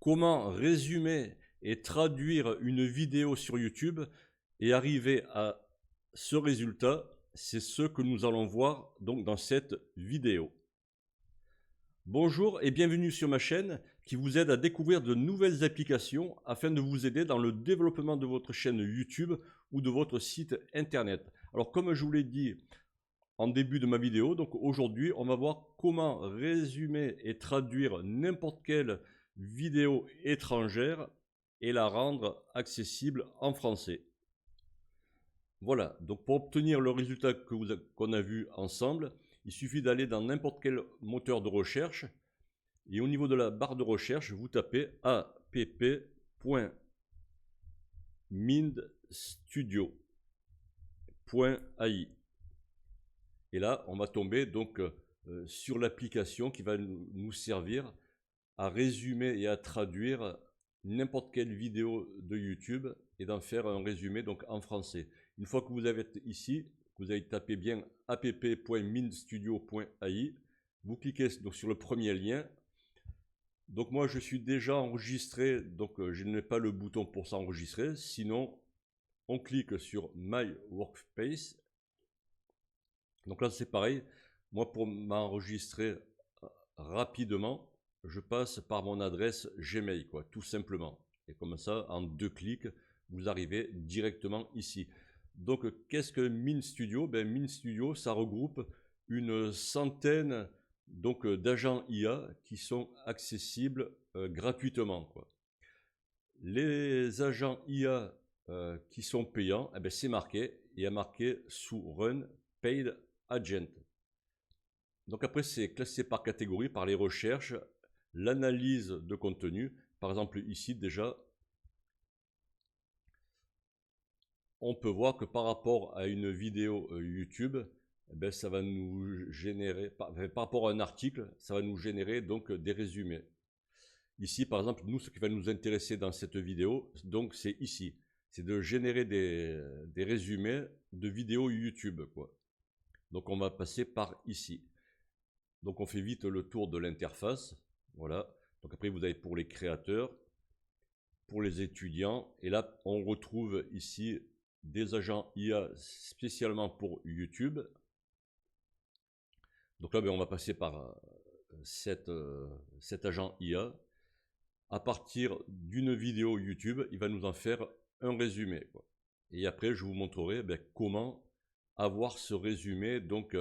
comment résumer et traduire une vidéo sur YouTube et arriver à ce résultat, c'est ce que nous allons voir donc dans cette vidéo. Bonjour et bienvenue sur ma chaîne qui vous aide à découvrir de nouvelles applications afin de vous aider dans le développement de votre chaîne YouTube ou de votre site internet. Alors comme je vous l'ai dit en début de ma vidéo, donc aujourd'hui on va voir comment résumer et traduire n'importe quelle vidéo étrangère et la rendre accessible en français. Voilà, donc pour obtenir le résultat qu'on a vu ensemble, il suffit d'aller dans n'importe quel moteur de recherche et au niveau de la barre de recherche, vous tapez app.mindstudio.ai. Et là, on va tomber donc sur l'application qui va nous servir à résumer et à traduire n'importe quelle vidéo de YouTube et d'en faire un résumé donc en français. Une fois que vous avez ici, vous allez taper bien app.mindstudio.ai, vous cliquez donc sur le premier lien. Donc moi je suis déjà enregistré, donc je n'ai pas le bouton pour s'enregistrer, sinon on clique sur My Workspace. Donc là c'est pareil, moi pour m'enregistrer rapidement, je passe par mon adresse Gmail, quoi, tout simplement. Et comme ça, en 2 clics, vous arrivez directement ici. Donc, qu'est-ce que MinStudio? Ben, MinStudio, ça regroupe une centaine d'agents IA qui sont accessibles gratuitement, quoi. Les agents IA qui sont payants, eh ben, c'est marqué, il y a marqué sous Run Paid Agent. Donc après, c'est classé par catégorie, par les recherches, l'analyse de contenu. Par exemple, ici, déjà, on peut voir que par rapport à une vidéo YouTube, eh ben, ça va nous générer, par rapport à un article, ça va nous générer donc des résumés. Ici, par exemple, nous, ce qui va nous intéresser dans cette vidéo, donc c'est ici. C'est de générer des résumés de vidéos YouTube, quoi. Donc on va passer par ici. Donc on fait vite le tour de l'interface. Voilà. Donc après, vous avez pour les créateurs, pour les étudiants. Et là, on retrouve ici des agents IA spécialement pour YouTube. Donc là, ben, on va passer par cet agent IA. À partir d'une vidéo YouTube, il va nous en faire un résumé, quoi. Et après, je vous montrerai ben, comment avoir ce résumé donc,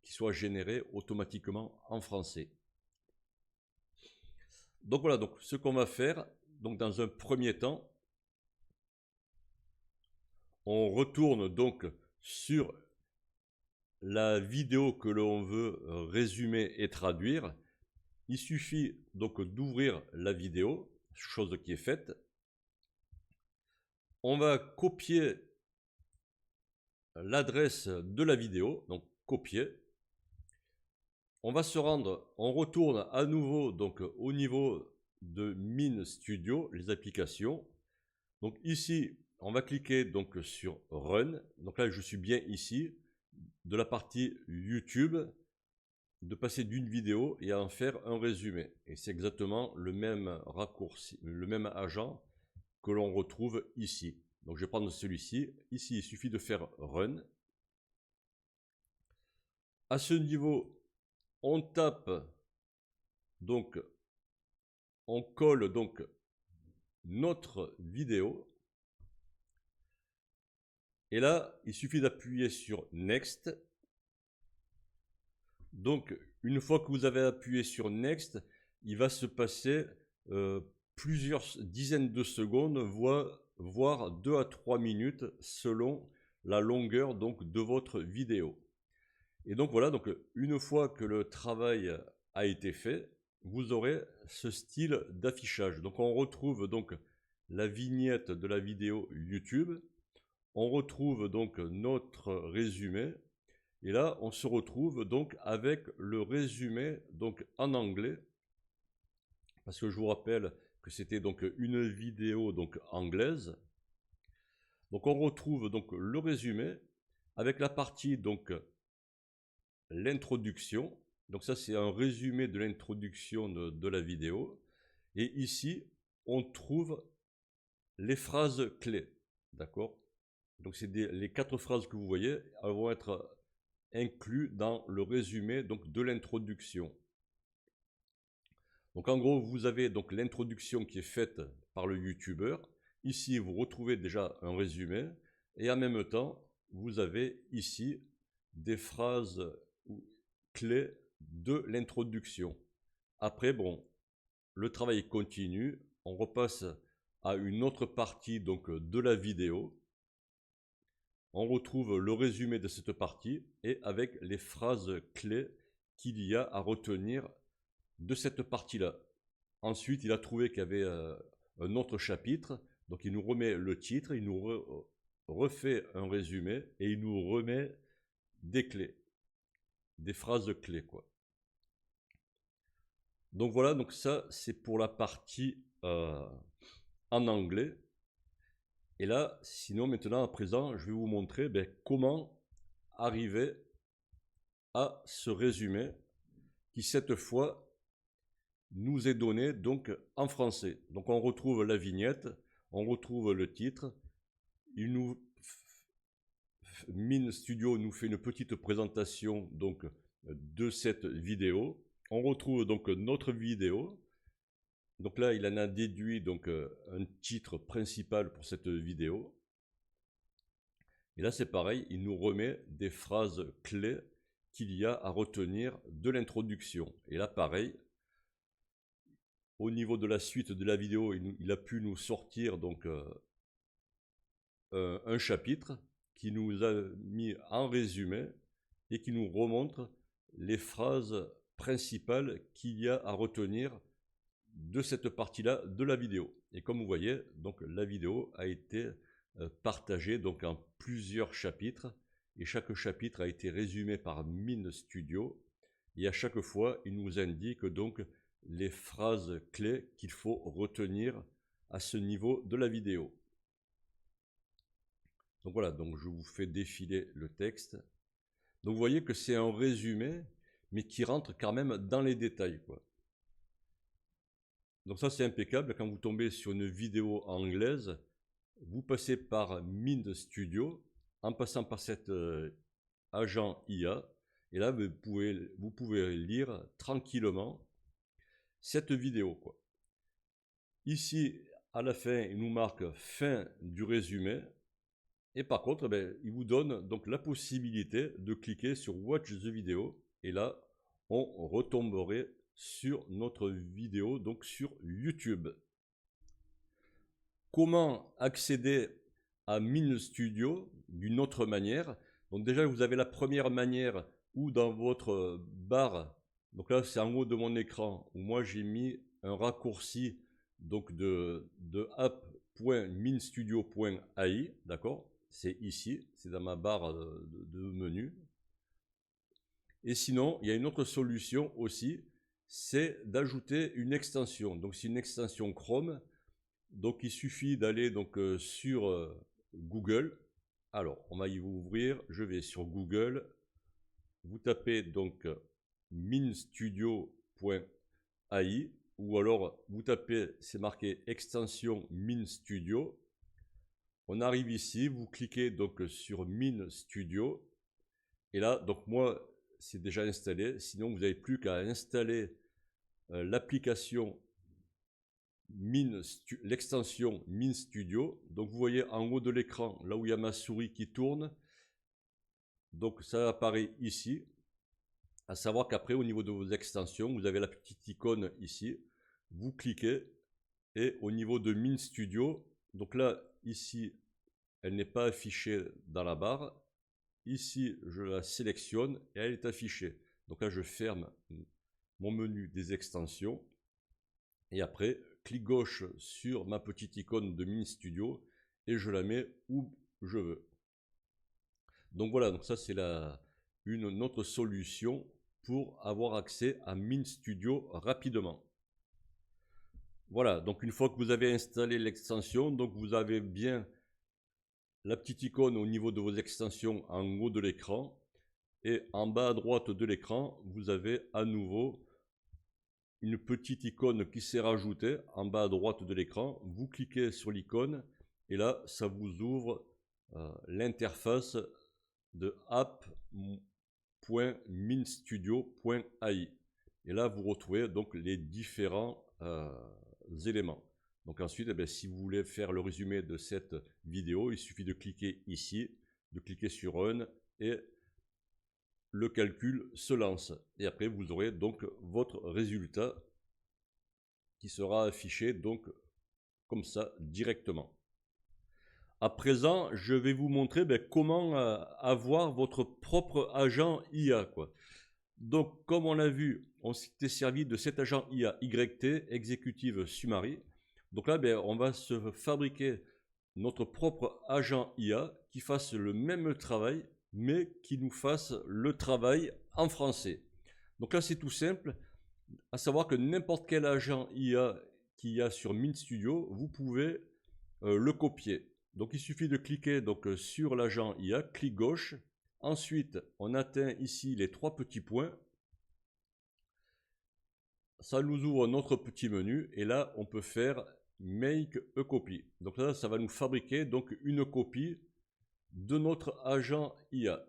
qui soit généré automatiquement en français. Donc voilà, donc ce qu'on va faire, donc dans un premier temps, on retourne donc sur la vidéo que l'on veut résumer et traduire. Il suffit donc d'ouvrir la vidéo, chose qui est faite. On va copier l'adresse de la vidéo, donc copier. On va se rendre, on retourne à nouveau donc au niveau de MinStudio, les applications. Donc ici, on va cliquer donc sur Run. Donc là, je suis bien ici, de la partie YouTube, de passer d'une vidéo et à en faire un résumé. Et c'est exactement le même raccourci, le même agent que l'on retrouve ici. Donc je vais prendre celui-ci. Ici, il suffit de faire Run. À ce niveau, on tape, donc, on colle donc notre vidéo. Et là, il suffit d'appuyer sur Next. Donc, une fois que vous avez appuyé sur Next, il va se passer plusieurs dizaines de secondes, voire 2 à 3 minutes selon la longueur donc, de votre vidéo. Et donc voilà, donc, une fois que le travail a été fait, vous aurez ce style d'affichage. Donc on retrouve donc la vignette de la vidéo YouTube, on retrouve donc notre résumé, et là on se retrouve donc avec le résumé donc en anglais, parce que je vous rappelle que c'était donc une vidéo donc anglaise. Donc on retrouve donc le résumé avec la partie donc l'introduction. Donc ça c'est un résumé de l'introduction de la vidéo. Et ici, on trouve les phrases clés, d'accord? Donc c'est les 4 phrases que vous voyez, elles vont être incluses dans le résumé donc de l'introduction. Donc en gros, vous avez donc l'introduction qui est faite par le youtubeur. Ici, vous retrouvez déjà un résumé et en même temps, vous avez ici des phrases clés de l'introduction. Après, bon, le travail continue, on repasse à une autre partie donc de la vidéo. On retrouve le résumé de cette partie et avec les phrases clés qu'il y a à retenir de cette partie-là. Ensuite, il a trouvé qu'il y avait un autre chapitre, donc il nous remet le titre, il nous refait un résumé et il nous remet des clés, des phrases clés, quoi. Donc voilà, donc ça c'est pour la partie en anglais. Et là, sinon maintenant à présent, je vais vous montrer comment arriver à ce résumé qui cette fois nous est donné donc en français. Donc on retrouve la vignette, on retrouve le titre, Mine Studio nous fait une petite présentation donc de cette vidéo. On retrouve donc notre vidéo. Donc là, il en a déduit donc un titre principal pour cette vidéo. Et là, c'est pareil, il nous remet des phrases clés qu'il y a à retenir de l'introduction. Et là, pareil, au niveau de la suite de la vidéo, il a pu nous sortir donc un chapitre qui nous a mis en résumé et qui nous remontre les phrases principales qu'il y a à retenir de cette partie-là de la vidéo. Et comme vous voyez, donc la vidéo a été partagée donc en plusieurs chapitres et chaque chapitre a été résumé par Mine Studio et à chaque fois, il nous indique donc les phrases clés qu'il faut retenir à ce niveau de la vidéo. Donc voilà, donc je vous fais défiler le texte. Donc vous voyez que c'est un résumé, mais qui rentre quand même dans les détails, quoi. Donc ça c'est impeccable, quand vous tombez sur une vidéo anglaise, vous passez par Mine Studio, en passant par cet agent IA, et là vous pouvez lire tranquillement cette vidéo, quoi. Ici, à la fin, il nous marque fin du résumé, et par contre, il vous donne donc la possibilité de cliquer sur Watch the Video, et là, on retomberait sur notre vidéo, donc sur YouTube. Comment accéder à Mine Studio d'une autre manière? Donc déjà, vous avez la première manière où dans votre barre, donc là c'est en haut de mon écran, où moi j'ai mis un raccourci donc de app.minestudio.ai, d'accord? C'est ici, c'est dans ma barre de menu. Et sinon, il y a une autre solution aussi, c'est d'ajouter une extension. Donc c'est une extension Chrome. Donc il suffit d'aller donc sur Google. Alors on va y ouvrir. Je vais sur Google. Vous tapez donc minestudio.ai ou alors vous tapez, c'est marqué extension Mine Studio. On arrive ici, vous cliquez donc sur Mine Studio. Et là, donc moi, c'est déjà installé. Sinon, vous n'avez plus qu'à installer l'application l'extension Mine Studio. Donc vous voyez en haut de l'écran, là où il y a ma souris qui tourne, donc ça apparaît ici. À savoir qu'après, au niveau de vos extensions, vous avez la petite icône ici. Vous cliquez et au niveau de Mine Studio, donc là, ici, elle n'est pas affichée dans la barre. Ici, je la sélectionne et elle est affichée. Donc là, je ferme mon menu des extensions. Et après, clic gauche sur ma petite icône de Mine Studio et je la mets où je veux. Donc voilà, donc ça c'est une autre solution pour avoir accès à Mine Studio rapidement. Voilà, donc une fois que vous avez installé l'extension, donc vous avez bien la petite icône au niveau de vos extensions en haut de l'écran et en bas à droite de l'écran, vous avez à nouveau une petite icône qui s'est rajoutée en bas à droite de l'écran. Vous cliquez sur l'icône et là, ça vous ouvre l'interface de app.minstudio.ai. Et là, vous retrouvez donc les différents éléments. Donc ensuite, si vous voulez faire le résumé de cette vidéo, il suffit de cliquer ici, de cliquer sur Run et le calcul se lance. Et après, vous aurez donc votre résultat qui sera affiché donc comme ça directement. À présent, je vais vous montrer comment avoir votre propre agent IA, quoi. Donc, comme on l'a vu, on s'était servi de cet agent IA YT, Executive Summary. Donc là, on va se fabriquer notre propre agent IA qui fasse le même travail, mais qui nous fasse le travail en français. Donc là, c'est tout simple, à savoir que n'importe quel agent IA qu'il y a sur MinStudio, vous pouvez le copier. Donc il suffit de cliquer sur l'agent IA, clic gauche. Ensuite, on atteint ici les 3 petits points. Ça nous ouvre notre petit menu et là, on peut faire Make a copy. Donc là, ça va nous fabriquer donc une copie de notre agent IA.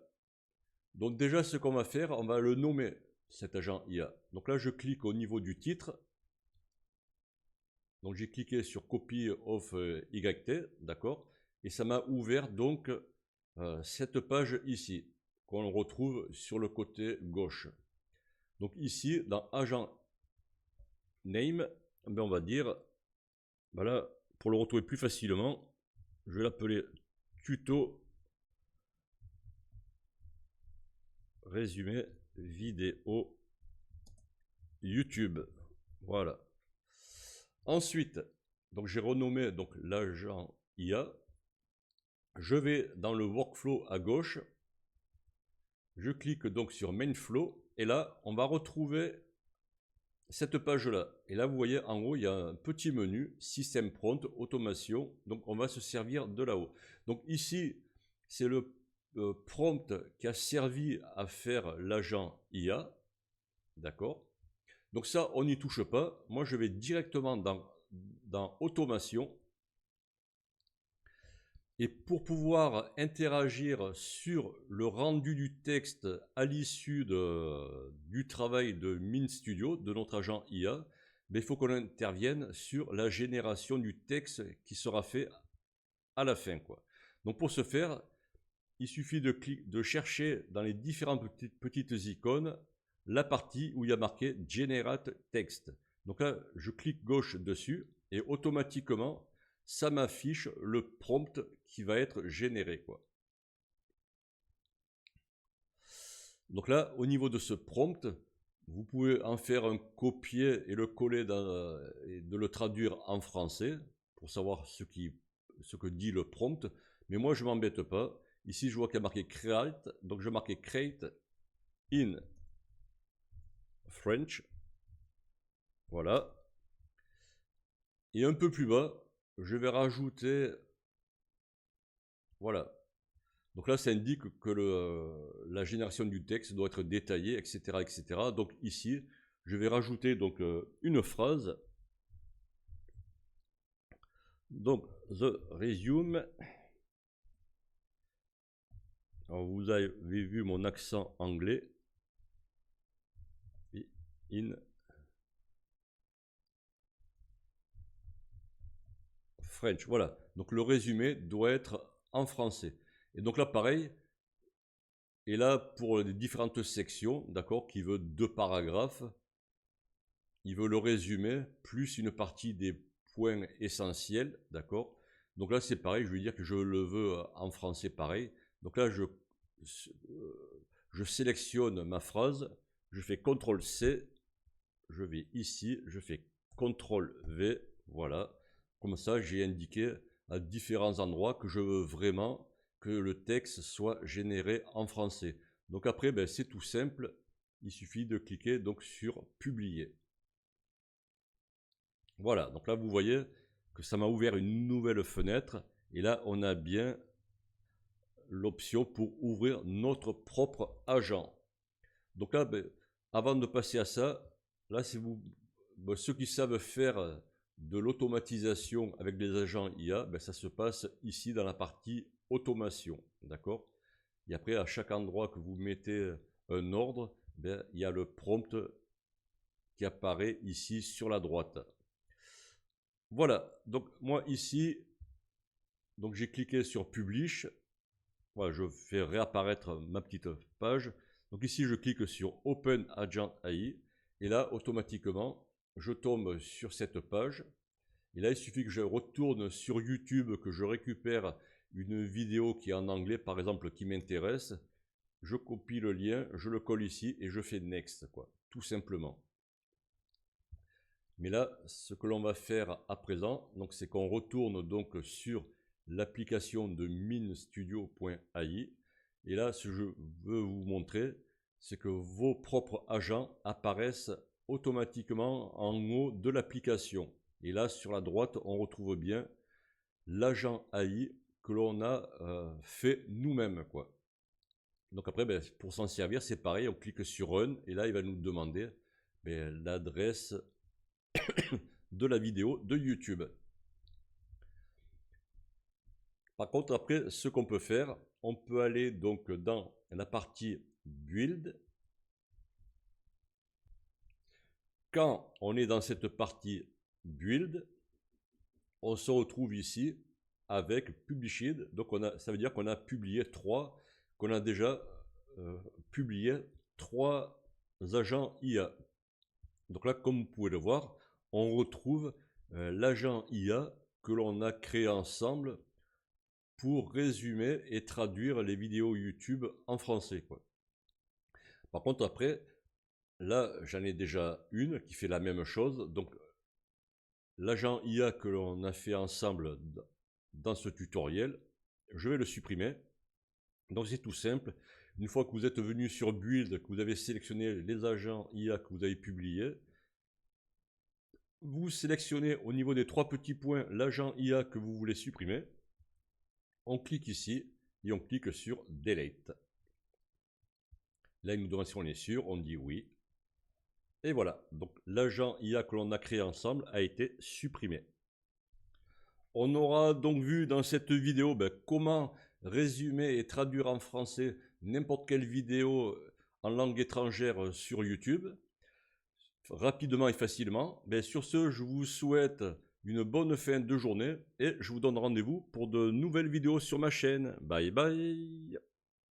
Donc déjà, ce qu'on va faire, on va le nommer, cet agent IA. Donc là, je clique au niveau du titre. Donc j'ai cliqué sur Copy of YT, d'accord? Et ça m'a ouvert donc cette page ici, qu'on retrouve sur le côté gauche. Donc ici, dans Agent Name, on va dire, voilà, pour le retrouver plus facilement, je vais l'appeler Tuto Résumé Vidéo YouTube. Voilà. Ensuite, donc j'ai renommé donc l'agent IA. Je vais dans le workflow à gauche, je clique donc sur Main Flow et là on va retrouver cette page là. Et là vous voyez en haut il y a un petit menu Système Prompt Automation, donc on va se servir de là-haut. Donc ici c'est le prompt qui a servi à faire l'agent IA, d'accord? Donc ça on n'y touche pas. Moi je vais directement dans Automation. Et pour pouvoir interagir sur le rendu du texte à l'issue du travail de MinStudio, de notre agent IA, il faut qu'on intervienne sur la génération du texte qui sera fait à la fin, quoi. Donc pour ce faire, il suffit de chercher dans les différentes petites icônes la partie où il y a marqué Generate Text. Donc là, je clique gauche dessus et automatiquement, ça m'affiche le prompt qui va être généré, quoi. Donc là, au niveau de ce prompt, vous pouvez en faire un copier et le coller et de le traduire en français pour savoir ce que dit le prompt. Mais moi, je ne m'embête pas. Ici, je vois qu'il y a marqué Create, donc je vais marquer Create in French. Voilà. Et un peu plus bas, je vais rajouter, voilà. Donc là, ça indique que la génération du texte doit être détaillée, etc., etc. Donc ici, je vais rajouter donc une phrase. Donc, the resume. Alors, vous avez vu mon accent anglais. In French. Voilà. Donc le résumé doit être en français. Et donc là, pareil. Et là, pour les différentes sections, d'accord, qui veut 2 paragraphes, il veut le résumé, plus une partie des points essentiels, d'accord. Donc là, c'est pareil, je veux dire que je le veux en français pareil. Donc là, je sélectionne ma phrase, je fais CTRL-C, je vais ici, je fais CTRL-V, voilà. Comme ça, j'ai indiqué à différents endroits que je veux vraiment que le texte soit généré en français. Donc après, c'est tout simple, il suffit de cliquer donc sur Publier. Voilà, donc là vous voyez que ça m'a ouvert une nouvelle fenêtre et là on a bien l'option pour ouvrir notre propre agent. Donc là, avant de passer à ça, là bon, ceux qui savent faire de l'automatisation avec des agents IA, ben, ça se passe ici dans la partie automation, d'accord? Et après, à chaque endroit que vous mettez un ordre, ben, il y a le prompt qui apparaît ici sur la droite. Voilà, donc moi ici, donc j'ai cliqué sur Publish. Voilà, je fais réapparaître ma petite page. Donc ici, je clique sur Open Agent AI. Et là, automatiquement, je tombe sur cette page. Et là, il suffit que je retourne sur YouTube, que je récupère une vidéo qui est en anglais, par exemple, qui m'intéresse. Je copie le lien, je le colle ici et je fais Next, quoi, tout simplement. Mais là, ce que l'on va faire à présent, donc, c'est qu'on retourne donc sur l'application de MinStudio.ai. Et là, ce que je veux vous montrer, c'est que vos propres agents apparaissent automatiquement en haut de l'application. Et là, sur la droite, on retrouve bien l'agent AI que l'on a fait nous-mêmes, quoi. Donc après, ben, pour s'en servir, c'est pareil, on clique sur Run, et là, il va nous demander ben, l'adresse de la vidéo de YouTube. Par contre, après, ce qu'on peut faire, on peut aller donc dans la partie Build. Quand on est dans cette partie Build, on se retrouve ici avec Published. Donc ça veut dire qu'on a publié qu'on a déjà publié 3 agents IA. Donc là, comme vous pouvez le voir, on retrouve l'agent IA que l'on a créé ensemble pour résumer et traduire les vidéos YouTube en français, quoi. Par contre, après, là, j'en ai déjà une qui fait la même chose. Donc, l'agent IA que l'on a fait ensemble dans ce tutoriel, je vais le supprimer. Donc, c'est tout simple. Une fois que vous êtes venu sur Build, que vous avez sélectionné les agents IA que vous avez publiés, vous sélectionnez au niveau des 3 petits points l'agent IA que vous voulez supprimer. On clique ici et on clique sur Delete. Là, il nous demande si on est sûr, on dit oui. Et voilà, donc l'agent IA que l'on a créé ensemble a été supprimé. On aura donc vu dans cette vidéo comment résumer et traduire en français n'importe quelle vidéo en langue étrangère sur YouTube, rapidement et facilement. Sur ce, je vous souhaite une bonne fin de journée et je vous donne rendez-vous pour de nouvelles vidéos sur ma chaîne. Bye bye!